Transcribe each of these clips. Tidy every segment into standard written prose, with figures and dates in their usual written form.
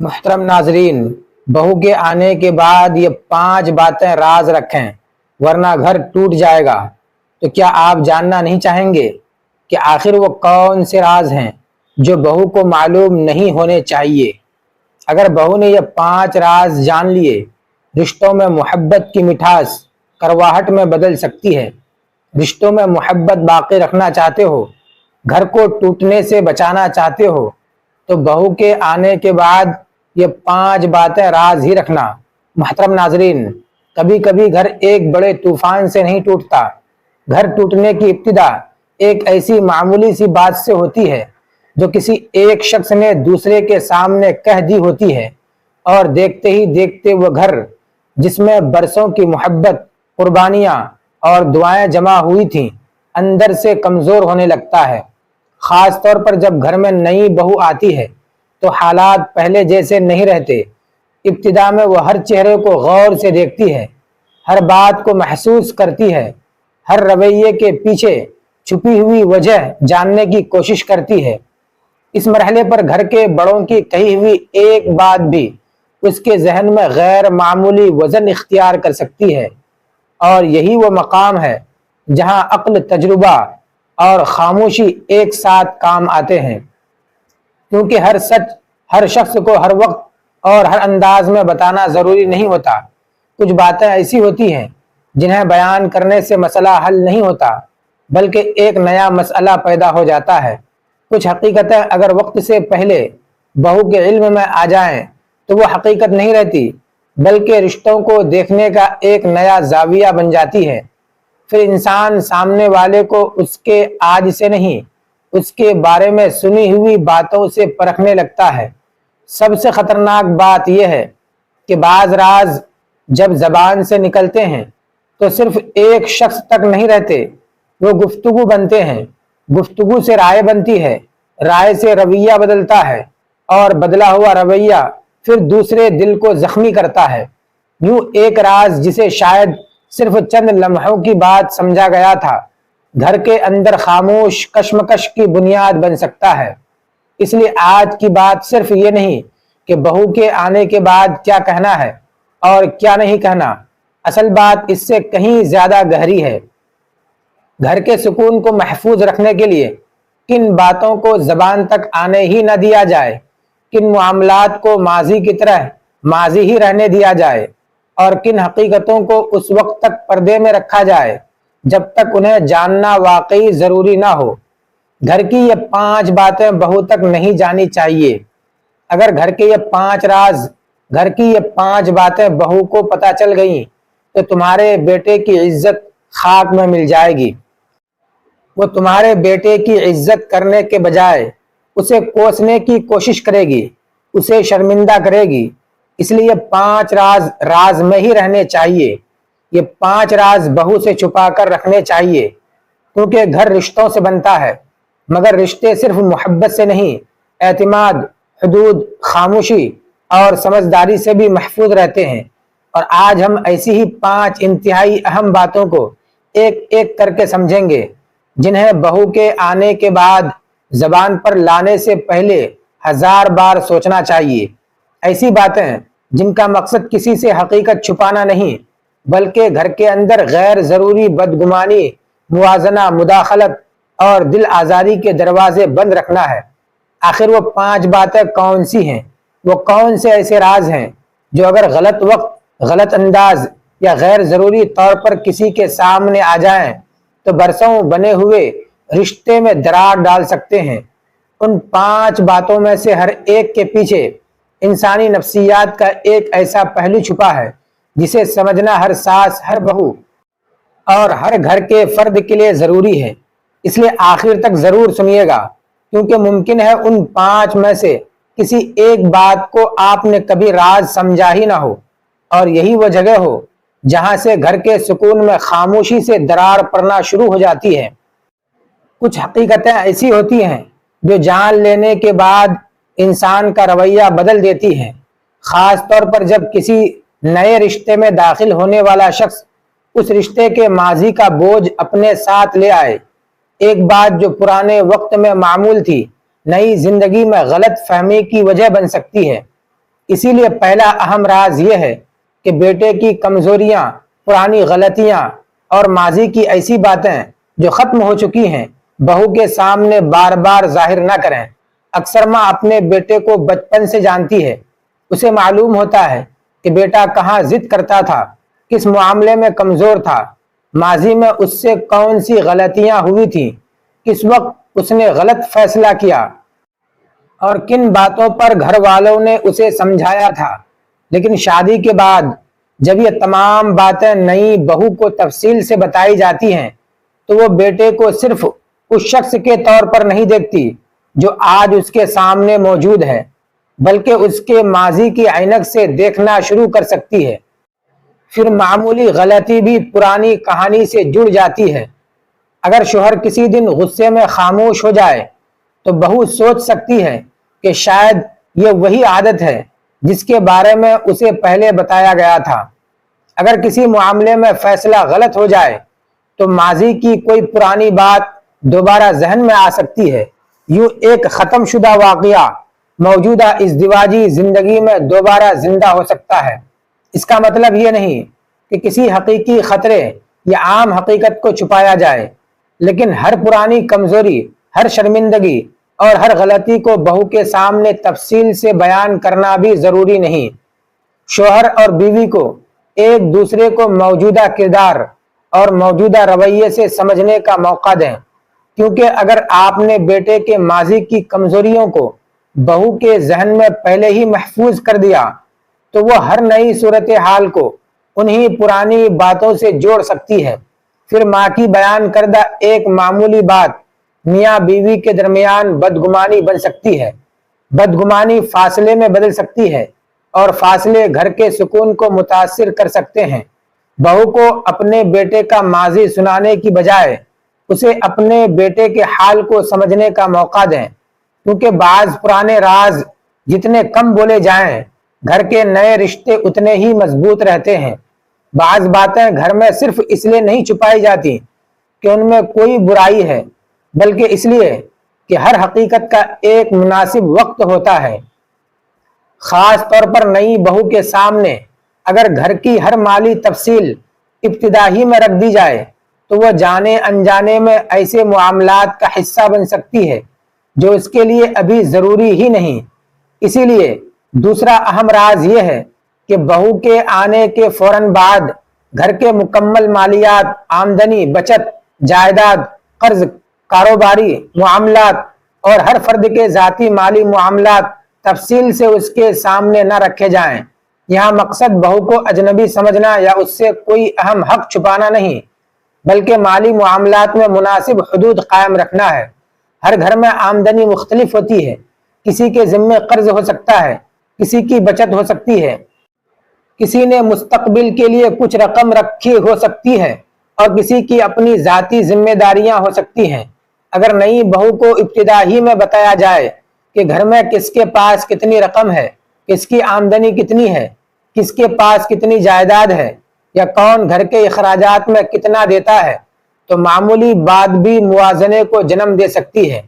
محترم ناظرین، بہو کے آنے کے بعد یہ 5 باتیں راز رکھیں ورنہ گھر ٹوٹ جائے گا۔ تو کیا آپ جاننا نہیں چاہیں گے کہ آخر وہ کون سے راز ہیں جو بہو کو معلوم نہیں ہونے چاہیے؟ اگر بہو نے یہ 5 راز جان لیے، رشتوں میں محبت کی مٹھاس کرواہٹ میں بدل سکتی ہے۔ رشتوں میں محبت باقی رکھنا چاہتے ہو، گھر کو ٹوٹنے سے بچانا چاہتے ہو، تو بہو کے آنے کے بعد یہ 5 باتیں راز ہی رکھنا۔ محترم ناظرین، کبھی کبھی گھر ایک بڑے طوفان سے نہیں ٹوٹتا۔ گھر ٹوٹنے کی ابتدا ایک ایسی معمولی سی بات سے ہوتی ہے جو کسی ایک شخص نے دوسرے کے سامنے کہہ دی ہوتی ہے، اور دیکھتے ہی دیکھتے وہ گھر جس میں برسوں کی محبت، قربانیاں اور دعائیں جمع ہوئی تھیں، اندر سے کمزور ہونے لگتا ہے۔ خاص طور پر جب گھر میں نئی بہو آتی ہے تو حالات پہلے جیسے نہیں رہتے۔ ابتدا میں وہ ہر چہرے کو غور سے دیکھتی ہے، ہر بات کو محسوس کرتی ہے، ہر رویے کے پیچھے چھپی ہوئی وجہ جاننے کی کوشش کرتی ہے۔ اس مرحلے پر گھر کے بڑوں کی کہی ہوئی ایک بات بھی اس کے ذہن میں غیر معمولی وزن اختیار کر سکتی ہے، اور یہی وہ مقام ہے جہاں عقل، تجربہ اور خاموشی ایک ساتھ کام آتے ہیں، کیونکہ ہر سچ ہر شخص کو ہر وقت اور ہر انداز میں بتانا ضروری نہیں ہوتا۔ کچھ باتیں ایسی ہوتی ہیں جنہیں بیان کرنے سے مسئلہ حل نہیں ہوتا، بلکہ ایک نیا مسئلہ پیدا ہو جاتا ہے۔ کچھ حقیقتیں اگر وقت سے پہلے بہو کے علم میں آ جائیں تو وہ حقیقت نہیں رہتی، بلکہ رشتوں کو دیکھنے کا ایک نیا زاویہ بن جاتی ہے۔ پھر انسان سامنے والے کو اس کے آج سے نہیں، اس کے بارے میں سنی ہوئی باتوں سے پرکھنے لگتا ہے۔ سب سے خطرناک بات یہ ہے کہ بعض راز جب زبان سے نکلتے ہیں تو صرف ایک شخص تک نہیں رہتے، وہ گفتگو بنتے ہیں، گفتگو سے رائے بنتی ہے، رائے سے رویہ بدلتا ہے، اور بدلا ہوا رویہ پھر دوسرے دل کو زخمی کرتا ہے۔ یوں ایک راز جسے شاید صرف چند لمحوں کی بات سمجھا گیا تھا، گھر کے اندر خاموش کشمکش کی بنیاد بن سکتا ہے۔ اس لیے آج کی بات صرف یہ نہیں کہ بہو کے آنے کے بعد کیا کہنا ہے اور کیا نہیں کہنا، اصل بات اس سے کہیں زیادہ گہری ہے۔ گھر کے سکون کو محفوظ رکھنے کے لیے کن باتوں کو زبان تک آنے ہی نہ دیا جائے، کن معاملات کو ماضی کی طرح ماضی ہی رہنے دیا جائے، اور کن حقیقتوں کو اس وقت تک پردے میں رکھا جائے جب تک انہیں جاننا واقعی ضروری نہ ہو۔ گھر کی یہ 5 باتیں بہو تک نہیں جانی چاہیے۔ اگر گھر کے یہ 5 راز، گھر کی یہ 5 باتیں بہو کو پتہ چل گئیں تو تمہارے بیٹے کی عزت خاک میں مل جائے گی۔ وہ تمہارے بیٹے کی عزت کرنے کے بجائے اسے کوسنے کی کوشش کرے گی، اسے شرمندہ کرے گی۔ اس لیے 5 راز راز میں ہی رہنے چاہیے۔ یہ 5 راز بہو سے چھپا کر رکھنے چاہیے، کیونکہ گھر رشتوں سے بنتا ہے، مگر رشتے صرف محبت سے نہیں، اعتماد، حدود، خاموشی اور سمجھداری سے بھی محفوظ رہتے ہیں۔ اور آج ہم ایسی ہی 5 انتہائی اہم باتوں کو ایک ایک کر کے سمجھیں گے، جنہیں بہو کے آنے کے بعد زبان پر لانے سے پہلے 1000 بار سوچنا چاہیے۔ ایسی باتیں جن کا مقصد کسی سے حقیقت چھپانا نہیں، بلکہ گھر کے اندر غیر ضروری بدگمانی، موازنہ، مداخلت اور دل آزاری کے دروازے بند رکھنا ہے۔ آخر وہ 5 باتیں کون سی ہیں؟ وہ کون سے ایسے راز ہیں جو اگر غلط وقت، غلط انداز یا غیر ضروری طور پر کسی کے سامنے آ جائیں تو برسوں بنے ہوئے رشتے میں دراڑ ڈال سکتے ہیں؟ ان 5 باتوں میں سے ہر ایک کے پیچھے انسانی نفسیات کا ایک ایسا پہلو چھپا ہے جسے سمجھنا ہر ساس، ہر بہو اور ہر گھر کے فرد کے لیے ضروری ہے۔ اس لیے آخر تک ضرور سنیے گا، کیونکہ ممکن ہے ان 5 میں سے کسی ایک بات کو آپ نے کبھی راز سمجھا ہی نہ ہو، اور یہی وہ جگہ ہو جہاں سے گھر کے سکون میں خاموشی سے دراڑ پڑنا شروع ہو جاتی ہے۔ کچھ حقیقتیں ایسی ہوتی ہیں جو جان لینے کے بعد انسان کا رویہ بدل دیتی ہیں، خاص طور پر جب کسی نئے رشتے میں داخل ہونے والا شخص اس رشتے کے ماضی کا بوجھ اپنے ساتھ لے آئے۔ ایک بات جو پرانے وقت میں معمول تھی، نئی زندگی میں غلط فہمی کی وجہ بن سکتی ہے۔ اسی لیے پہلا اہم راز یہ ہے کہ بیٹے کی کمزوریاں، پرانی غلطیاں اور ماضی کی ایسی باتیں جو ختم ہو چکی ہیں بہو کے سامنے بار بار ظاہر نہ کریں۔ اکثر ماں اپنے بیٹے کو بچپن سے جانتی ہے، اسے معلوم ہوتا ہے کہ بیٹا کہاں ضد کرتا تھا، کس معاملے میں کمزور تھا، ماضی میں اس سے کون سی غلطیاں ہوئی تھیں، کس وقت اس نے غلط فیصلہ کیا اور کن باتوں پر گھر والوں نے اسے سمجھایا تھا۔ لیکن شادی کے بعد جب یہ تمام باتیں نئی بہو کو تفصیل سے بتائی جاتی ہیں تو وہ بیٹے کو صرف اس شخص کے طور پر نہیں دیکھتی جو آج اس کے سامنے موجود ہے، بلکہ اس کے ماضی کی عینک سے دیکھنا شروع کر سکتی ہے۔ پھر معمولی غلطی بھی پرانی کہانی سے جڑ جاتی ہے۔ اگر شوہر کسی دن غصے میں خاموش ہو جائے تو بہو سوچ سکتی ہے کہ شاید یہ وہی عادت ہے جس کے بارے میں اسے پہلے بتایا گیا تھا۔ اگر کسی معاملے میں فیصلہ غلط ہو جائے تو ماضی کی کوئی پرانی بات دوبارہ ذہن میں آ سکتی ہے۔ یوں ایک ختم شدہ واقعہ موجودہ ازدواجی زندگی میں دوبارہ زندہ ہو سکتا ہے۔ اس کا مطلب یہ نہیں کہ کسی حقیقی خطرے یا عام حقیقت کو چھپایا جائے، لیکن ہر پرانی کمزوری، ہر شرمندگی اور ہر غلطی کو بہو کے سامنے تفصیل سے بیان کرنا بھی ضروری نہیں۔ شوہر اور بیوی کو ایک دوسرے کو موجودہ کردار اور موجودہ رویے سے سمجھنے کا موقع دیں، کیونکہ اگر آپ نے بیٹے کے ماضی کی کمزوریوں کو بہو کے ذہن میں پہلے ہی محفوظ کر دیا تو وہ ہر نئی صورتحال کو انہی پرانی باتوں سے جوڑ سکتی ہے۔ پھر ماں کی بیان کردہ ایک معمولی بات میاں بیوی کے درمیان بدگمانی بن سکتی ہے، بدگمانی فاصلے میں بدل سکتی ہے اور فاصلے گھر کے سکون کو متاثر کر سکتے ہیں۔ بہو کو اپنے بیٹے کا ماضی سنانے کی بجائے اسے اپنے بیٹے کے حال کو سمجھنے کا موقع دیں، کیونکہ بعض پرانے راز جتنے کم بولے جائیں گھر کے نئے رشتے اتنے ہی مضبوط رہتے ہیں۔ بعض باتیں گھر میں صرف اس لیے نہیں چھپائی جاتی کہ ان میں کوئی برائی ہے، بلکہ اس لیے کہ ہر حقیقت کا ایک مناسب وقت ہوتا ہے۔ خاص طور پر نئی بہو کے سامنے اگر گھر کی ہر مالی تفصیل ابتدا ہی میں رکھ دی جائے تو وہ جانے انجانے میں ایسے معاملات کا حصہ بن سکتی ہے جو اس کے لیے ابھی ضروری ہی نہیں۔ اسی لیے دوسرا اہم راز یہ ہے کہ بہو کے آنے کے فوراً بعد گھر کے مکمل مالیات، آمدنی، بچت، جائیداد، قرض، کاروباری معاملات اور ہر فرد کے ذاتی مالی معاملات تفصیل سے اس کے سامنے نہ رکھے جائیں۔ یہاں مقصد بہو کو اجنبی سمجھنا یا اس سے کوئی اہم حق چھپانا نہیں، بلکہ مالی معاملات میں مناسب حدود قائم رکھنا ہے۔ ہر گھر میں آمدنی مختلف ہوتی ہے، کسی کے ذمے قرض ہو سکتا ہے، کسی کی بچت ہو سکتی ہے، کسی نے مستقبل کے لیے کچھ رقم رکھی ہو سکتی ہے اور کسی کی اپنی ذاتی ذمہ داریاں ہو سکتی ہیں۔ اگر نئی بہو کو ابتدا ہی میں بتایا جائے کہ گھر میں کس کے پاس کتنی رقم ہے، کس کی آمدنی کتنی ہے، کس کے پاس کتنی جائیداد ہے یا کون گھر کے اخراجات میں کتنا دیتا ہے، تو معمولی بات بھی موازنے کو جنم دے سکتی ہے۔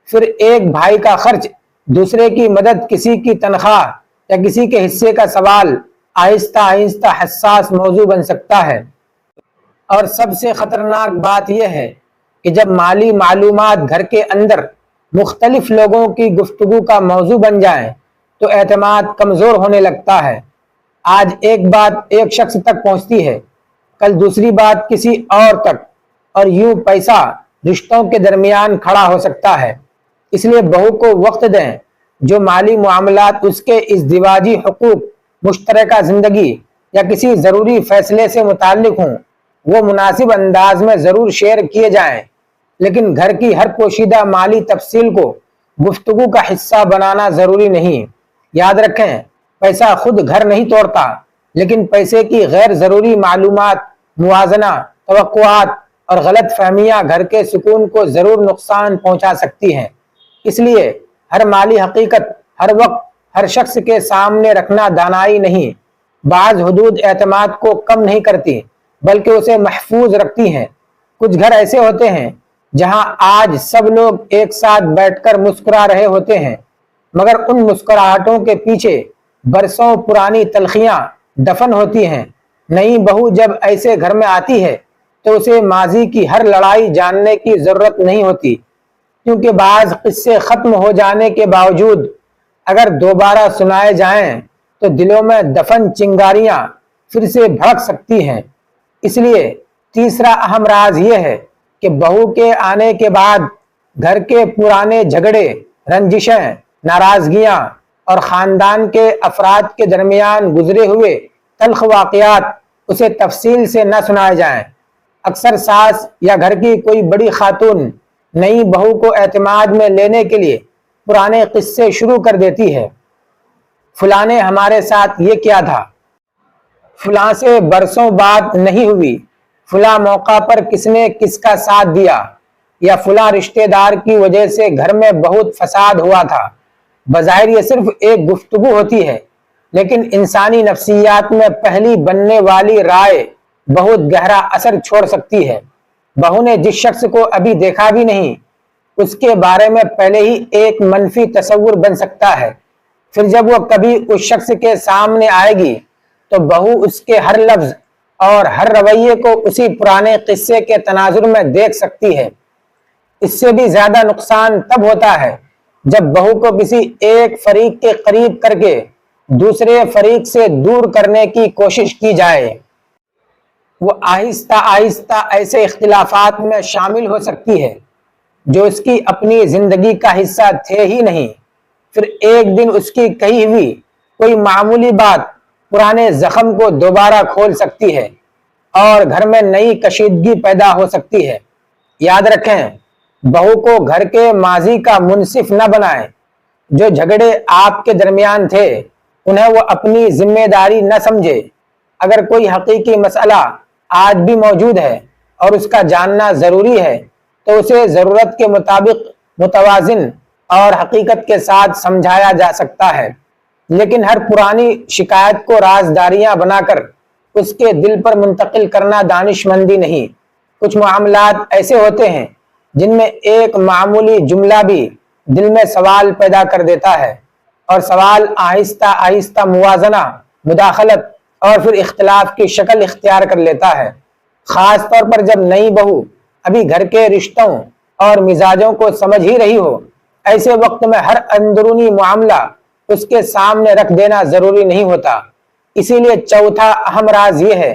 پھر ایک بھائی کا خرچ، دوسرے کی مدد، کسی کی تنخواہ یا کسی کے حصے کا سوال آہستہ آہستہ حساس موضوع بن سکتا ہے۔ اور سب سے خطرناک بات یہ ہے کہ جب مالی معلومات گھر کے اندر مختلف لوگوں کی گفتگو کا موضوع بن جائیں تو اعتماد کمزور ہونے لگتا ہے۔ آج ایک بات ایک شخص تک پہنچتی ہے، کل دوسری بات کسی اور تک، اور یوں پیسہ رشتوں کے درمیان کھڑا ہو سکتا ہے۔ اس لیے بہو کو وقت دیں، جو مالی معاملات اس کے ازدواجی حقوق، مشترکہ زندگی یا کسی ضروری فیصلے سے متعلق ہوں وہ مناسب انداز میں ضرور شیئر کیے جائیں، لیکن گھر کی ہر پوشیدہ مالی تفصیل کو گفتگو کا حصہ بنانا ضروری نہیں۔ یاد رکھیں، پیسہ خود گھر نہیں توڑتا، لیکن پیسے کی غیر ضروری معلومات، موازنہ، توقعات اور غلط فہمیاں گھر کے سکون کو ضرور نقصان پہنچا سکتی ہیں۔ اس لیے ہر مالی حقیقت ہر وقت ہر شخص کے سامنے رکھنا دانائی نہیں۔ بعض حدود اعتماد کو کم نہیں کرتی بلکہ اسے محفوظ رکھتی ہیں۔ کچھ گھر ایسے ہوتے ہیں جہاں آج سب لوگ ایک ساتھ بیٹھ کر مسکرا رہے ہوتے ہیں، مگر ان مسکراہٹوں کے پیچھے برسوں پرانی تلخیاں دفن ہوتی ہیں۔ نئی بہو جب ایسے گھر میں آتی ہے تو اسے ماضی کی ہر لڑائی جاننے کی ضرورت نہیں ہوتی، کیونکہ بعض قصے ختم ہو جانے کے باوجود اگر دوبارہ سنائے جائیں تو دلوں میں دفن چنگاریاں پھر سے بھڑک سکتی ہیں۔ اس لیے تیسرا اہم راز یہ ہے کہ بہو کے آنے کے بعد گھر کے پرانے جھگڑے، رنجشیں، ناراضگیاں اور خاندان کے افراد کے درمیان گزرے ہوئے تلخ واقعات اسے تفصیل سے نہ سنائے جائیں۔ اکثر ساس یا گھر کی کوئی بڑی خاتون نئی بہو کو اعتماد میں لینے کے لیے پرانے قصے شروع کر دیتی ہے۔ فلاں نے ہمارے ساتھ یہ کیا تھا، فلاں سے برسوں بات نہیں ہوئی، فلاں موقع پر کس نے کس کا ساتھ دیا، یا فلاں رشتہ دار کی وجہ سے گھر میں بہت فساد ہوا تھا۔ بظاہر یہ صرف ایک گفتگو ہوتی ہے، لیکن انسانی نفسیات میں پہلی بننے والی رائے بہت گہرا اثر چھوڑ سکتی ہے۔ بہو نے جس شخص کو ابھی دیکھا بھی نہیں، اس کے بارے میں پہلے ہی ایک منفی تصور بن سکتا ہے۔ پھر جب وہ کبھی اس شخص کے سامنے آئے گی تو بہو اس کے ہر لفظ اور ہر رویے کو اسی پرانے قصے کے تناظر میں دیکھ سکتی ہے۔ اس سے بھی زیادہ نقصان تب ہوتا ہے جب بہو کو کسی ایک فریق کے قریب کر کے دوسرے فریق سے دور کرنے کی کوشش کی جائے۔ وہ آہستہ آہستہ ایسے اختلافات میں شامل ہو سکتی ہے جو اس کی اپنی زندگی کا حصہ تھے ہی نہیں۔ پھر ایک دن اس کی کہی ہوئی کوئی معمولی بات پرانے زخم کو دوبارہ کھول سکتی ہے اور گھر میں نئی کشیدگی پیدا ہو سکتی ہے۔ یاد رکھیں، بہو کو گھر کے ماضی کا منصف نہ بنائیں۔ جو جھگڑے آپ کے درمیان تھے انہیں وہ اپنی ذمہ داری نہ سمجھے۔ اگر کوئی حقیقی مسئلہ آج بھی موجود ہے اور اس کا جاننا ضروری ہے تو اسے ضرورت کے مطابق متوازن اور حقیقت کے ساتھ سمجھایا جا سکتا ہے، لیکن ہر پرانی شکایت کو رازداریاں بنا کر اس کے دل پر منتقل کرنا دانش مندی نہیں۔ کچھ معاملات ایسے ہوتے ہیں جن میں ایک معمولی جملہ بھی دل میں سوال پیدا کر دیتا ہے، اور سوال آہستہ آہستہ موازنہ، مداخلت اور پھر اختلاف کی شکل اختیار کر لیتا ہے۔ خاص طور پر جب نئی بہو ابھی گھر کے رشتوں اور مزاجوں کو سمجھ ہی رہی ہو۔ ایسے وقت میں ہر اندرونی معاملہ اس کے سامنے رکھ دینا ضروری نہیں ہوتا۔ اسی لیے چوتھا اہم راز یہ ہے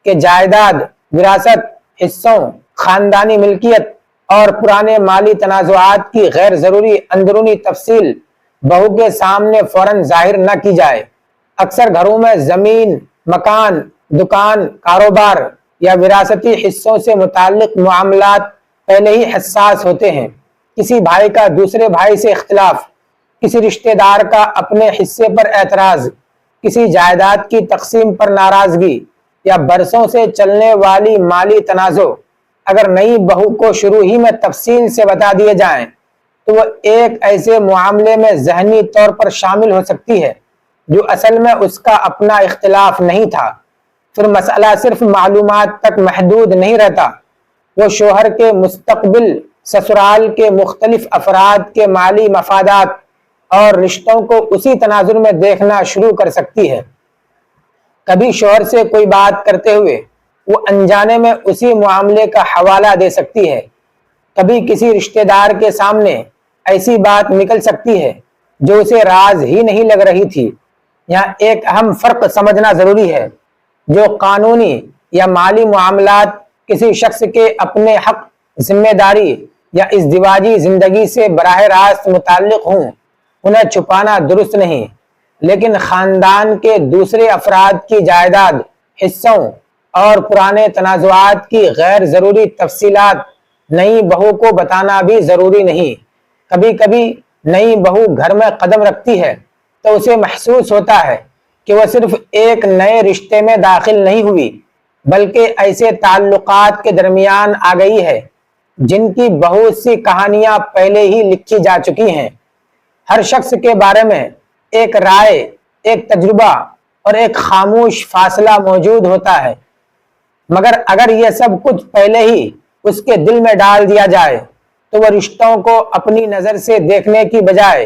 کہ جائیداد، وراثت، حصوں، خاندانی ملکیت اور پرانے مالی تنازعات کی غیر ضروری اندرونی تفصیل بہو کے سامنے فوراً ظاہر نہ کی جائے۔ اکثر گھروں میں زمین، مکان، دکان، کاروبار یا وراثتی حصوں سے متعلق معاملات پہلے ہی حساس ہوتے ہیں۔ کسی بھائی کا دوسرے بھائی سے اختلاف، کسی رشتہ دار کا اپنے حصے پر اعتراض، کسی جائیداد کی تقسیم پر ناراضگی یا برسوں سے چلنے والی مالی تنازع اگر نئی بہو کو شروع ہی میں تفصیل سے بتا دیے جائیں تو وہ ایک ایسے معاملے میں ذہنی طور پر شامل ہو سکتی ہے جو اصل میں اس کا اپنا اختلاف نہیں تھا۔ پھر مسئلہ صرف معلومات تک محدود نہیں رہتا، وہ شوہر کے مستقبل، سسرال کے مختلف افراد کے مالی مفادات اور رشتوں کو اسی تناظر میں دیکھنا شروع کر سکتی ہے۔ کبھی شوہر سے کوئی بات کرتے ہوئے وہ انجانے میں اسی معاملے کا حوالہ دے سکتی ہے۔ کبھی کسی رشتہ دار کے سامنے ایسی بات نکل سکتی ہے جو اسے راز ہی نہیں لگ رہی تھی۔ یہاں ایک اہم فرق سمجھنا ضروری ہے۔ جو قانونی یا مالی معاملات کسی شخص کے اپنے حق، ذمہ داری یا ازدواجی زندگی سے براہ راست متعلق ہوں انہیں چھپانا درست نہیں، لیکن خاندان کے دوسرے افراد کی جائیداد، حصوں اور پرانے تنازعات کی غیر ضروری تفصیلات نئی بہو کو بتانا بھی ضروری نہیں۔ کبھی کبھی نئی بہو گھر میں قدم رکھتی ہے تو اسے محسوس ہوتا ہے کہ وہ صرف ایک نئے رشتے میں داخل نہیں ہوئی بلکہ ایسے تعلقات کے درمیان آ گئی ہے جن کی بہت سی کہانیاں پہلے ہی لکھی جا چکی ہیں۔ ہر شخص کے بارے میں ایک رائے، ایک تجربہ اور ایک خاموش فاصلہ موجود ہوتا ہے، مگر اگر یہ سب کچھ پہلے ہی اس کے دل میں ڈال دیا جائے تو وہ رشتوں کو اپنی نظر سے دیکھنے کی بجائے